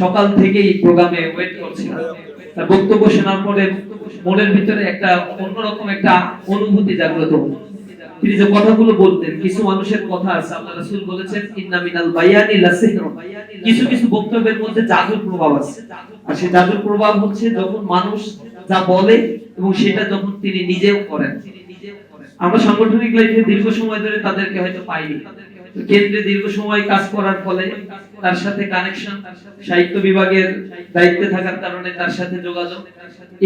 সকাল থেকেই প্রোগ্রামে ওয়েট করছিলাম। তার বক্তব্য শোনার পরে মনের ভিতরে একটা অন্যরকম একটা অনুভূতি জাগ্রত হলো। তিনি যে কথাগুলো বলতেন, কিছু মানুষের কথা আছে, আল্লাহ রাসূল বলেছেন ইন্না মিনাল বায়ানি লাসিহর, কিছু কিছু বক্তব্যের মধ্যে জাদুর প্রভাব আছে। আর সেই জাদুর প্রভাব হচ্ছে যখন মানুষ যা বলে এবং সেটা যখন তিনি নিজেও করেন। আমরা সাংগঠনিক লাইফে দীর্ঘ সময় ধরে তাদেরকে হয়তো পাইনি, কেন্দ্রে দীর্ঘ সময় কাজ করার ফলে তার সাথে কানেকশন, সাহিত্য বিভাগের দায়িত্বে থাকার কারণে তার সাথে যোগাযোগ,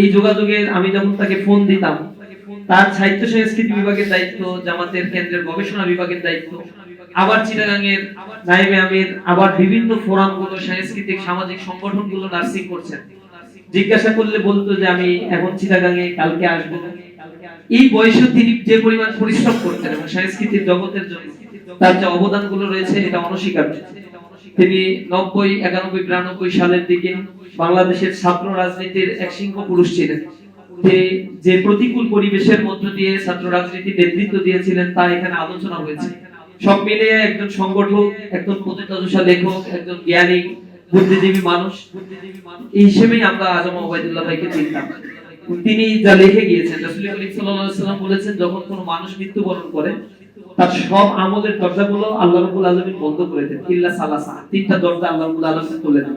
এই যোগাযোগের আমি যখন তাকে ফোন দিতাম, তার সাহিত্য সংস্কৃতি বিভাগের দায়িত্ব, জামাতের কেন্দ্রের গবেষণা বিভাগের দায়িত্ব, আবার চিটাগাংয়ের নায়েবে আমির, আবার বিভিন্ন ফোরামগুলো, সাংস্কৃতিক সামাজিক সংগঠনগুলো নার্সিং করছেন। জিজ্ঞাসা করলে বলতো যে আমি এখন চিটাগাংয়ে, কালকে আসবো। এই বয়সে তিনি যে পরিমাণ পরিশ্রম করতেন এবং সংস্কৃতির জগতের জন্য তার যে অবদানগুলো রয়েছে এটা অনস্বীকার্য। তিনি 90, 91, 92 সালের দিকে বাংলাদেশের ছাত্র রাজনীতির এক সিংহ পুরুষ ছিলেন। তিনি যে প্রতিকূল পরিবেশের মধ্য দিয়ে ছাত্র রাজনীতি নেতৃত্ব দিয়েছিলেন তা এখানে আলোচনা হয়েছে। সব মিলিয়ে একজন সংগঠক, একজন প্রতিতদশা লেখক, একজন জ্ঞানী বুদ্ধিজীবী মানুষ, এই হিসেবেই আমরা আজম ওবায়দুল্লাহ ভাইকে চিনতাম। তিনি যা লিখে গিয়েছেন, রাসূল করিম সাল্লাল্লাহু আলাইহি ওয়াসাল্লাম বলেছেন যখন কোনো মানুষ মৃত্যুবরণ করে তার সব আমলের দরজাগুলো আল্লাহ রাব্বুল আলামিন বন্ধ করে দেন, ইল্লা সালাসা, তিনটা দরজা আল্লাহ রাব্বুল আলামিন খুলে দেন।